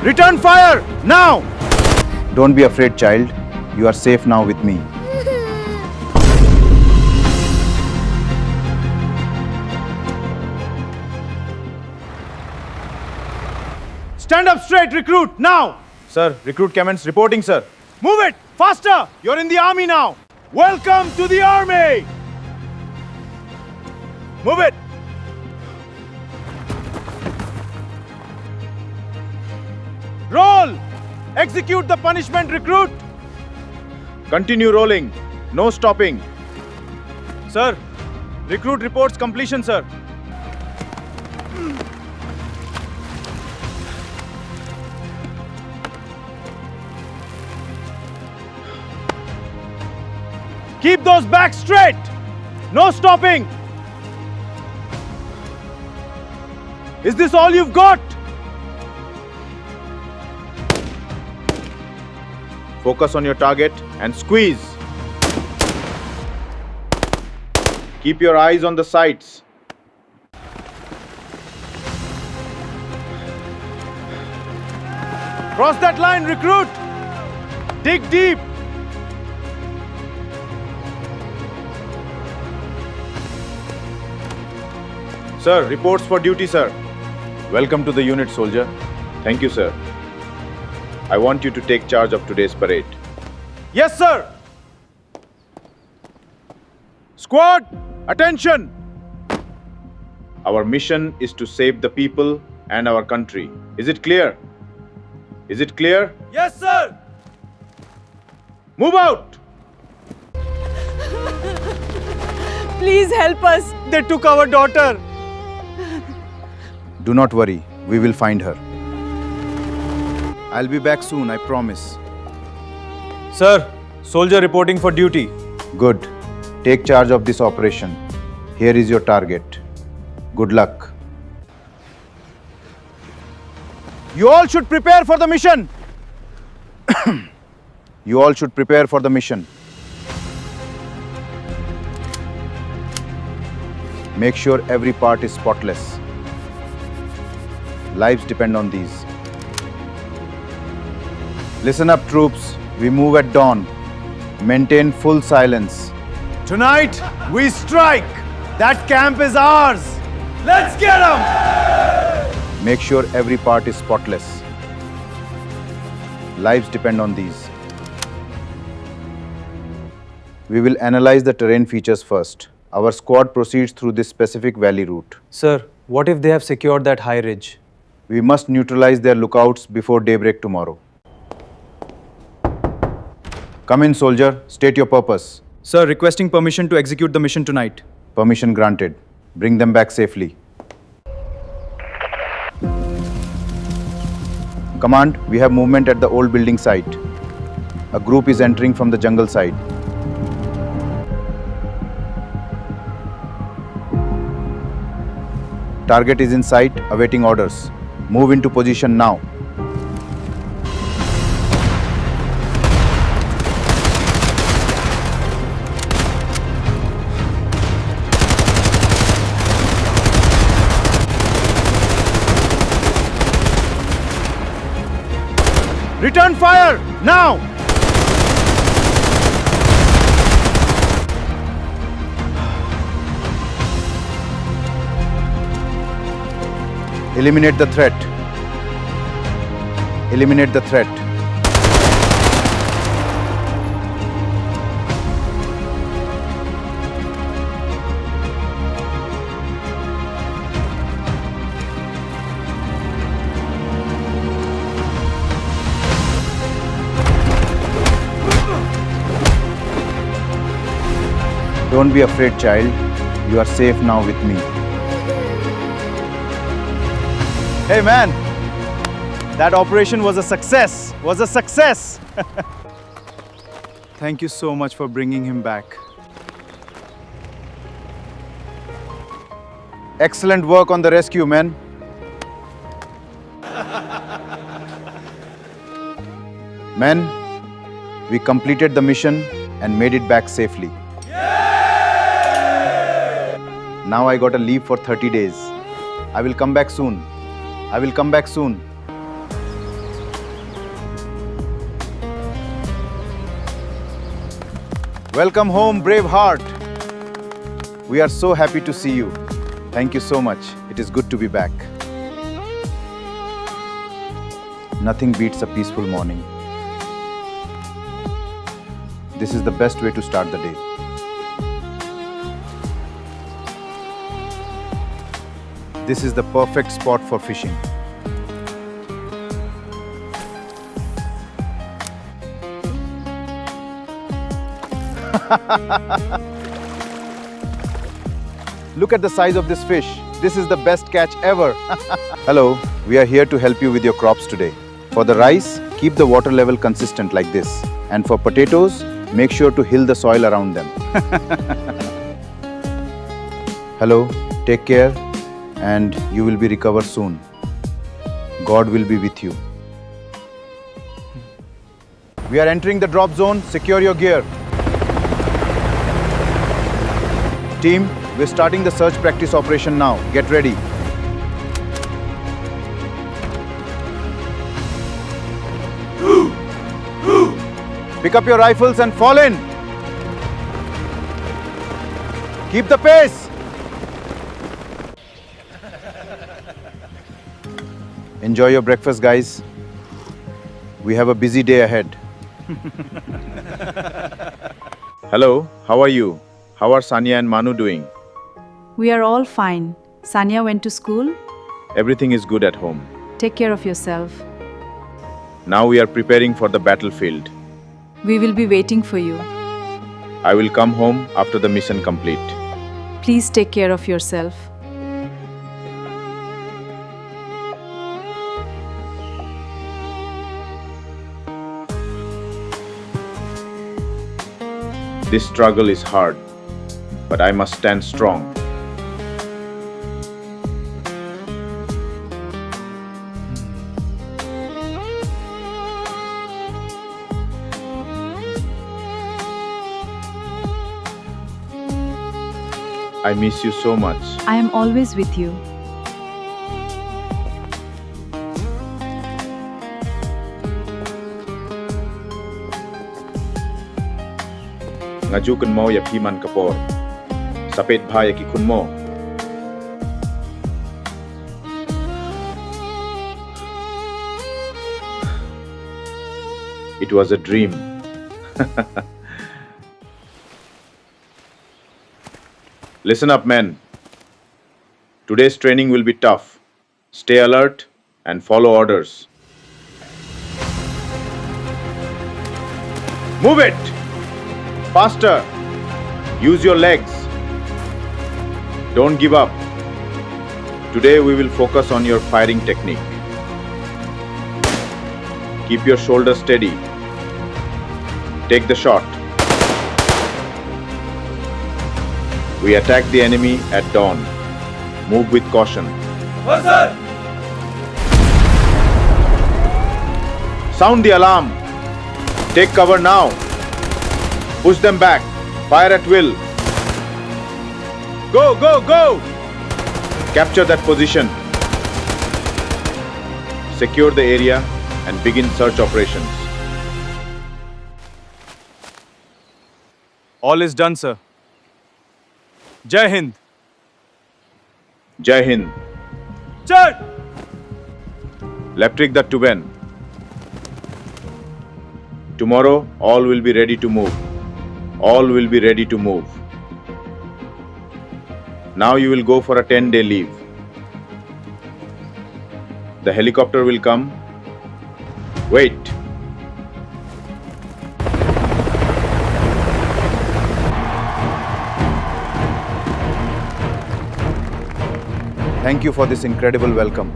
Return fire, now! Don't be afraid, child. You are safe now with me. Stand up straight, recruit, now! Sir, recruit commence reporting, sir. Move it, faster! You're in the army now! Welcome to the army! Move it! Roll! Execute the punishment, recruit! Continue rolling. No stopping. Sir, recruit reports completion, sir. Keep those backs straight! No stopping! Is this all you've got? Focus on your target and squeeze. Keep your eyes on the sights. Cross that line, recruit! Dig deep! Sir, reports for duty, sir. Welcome to the unit, soldier. Thank you, sir. I want you to take charge of today's parade. Yes, sir! Squad, attention! Our mission is to save the people and our country. Is it clear? Is it clear? Yes, sir! Move out! Please help us. They took our daughter. Do not worry. We will find her. I'll be back soon, I promise. Sir, soldier reporting for duty. Good. Take charge of this operation. Here is your target. Good luck. You all should prepare for the mission. You all should prepare for the mission. Make sure every part is spotless. Lives depend on these. Listen up, troops. We move at dawn. Maintain full silence. Tonight, we strike. That camp is ours. Let's get them! Make sure every part is spotless. Lives depend on these. We will analyze the terrain features first. Our squad proceeds through this specific valley route. Sir, what if they have secured that high ridge? We must neutralize their lookouts before daybreak tomorrow. Come in, soldier. State your purpose. Sir, requesting permission to execute the mission tonight. Permission granted. Bring them back safely. Command, we have movement at the old building site. A group is entering from the jungle side. Target is in sight, awaiting orders. Move into position now. Return fire, now! Eliminate the threat. Eliminate the threat. Don't be afraid, child. You are safe now with me. Hey man, that operation was a success. Thank you so much for bringing him back. Excellent work on the rescue, men. Men, we completed the mission and made it back safely. Now I got a leave for 30 days. I will come back soon. Welcome home, brave heart. We are so happy to see you. Thank you so much. It is good to be back. Nothing beats a peaceful morning. This is the best way to start the day. This is the perfect spot for fishing. Look at the size of this fish. This is the best catch ever. Hello, we are here to help you with your crops today. For the rice, keep the water level consistent like this. And for potatoes, make sure to hill the soil around them. Hello, take care, and you will be recovered soon. God will be with you. We are entering the drop zone. Secure your gear. Team, we're starting the search practice operation now. Get ready. Pick up your rifles and fall in. Keep the pace. Enjoy your breakfast, guys. We have a busy day ahead. Hello, how are you? How are Sanya and Manu doing? We are all fine. Sanya went to school. Everything is good at home. Take care of yourself. Now we are preparing for the battlefield. We will be waiting for you. I will come home after the mission complete. Please take care of yourself. This struggle is hard, but I must stand strong. I miss you so much. I am always with you. Ngajukan mo ya piman kapor. Sapit bha ya kikun mo. It was a dream. Listen up, men. Today's training will be tough. Stay alert and follow orders. Move it! Faster! Use your legs. Don't give up. Today we will focus on your firing technique. Keep your shoulders steady. Take the shot. We attack the enemy at dawn. Move with caution. Sound the alarm. Take cover now. Push them back. Fire at will. Go, go, go! Capture that position. Secure the area and begin search operations. All is done, sir. Jai Hind. Jai Hind. Sir! Electric the Tuben. Tomorrow, all will be ready to move. All will be ready to move. Now you will go for a 10-day leave. The helicopter will come. Wait. Thank you for this incredible welcome.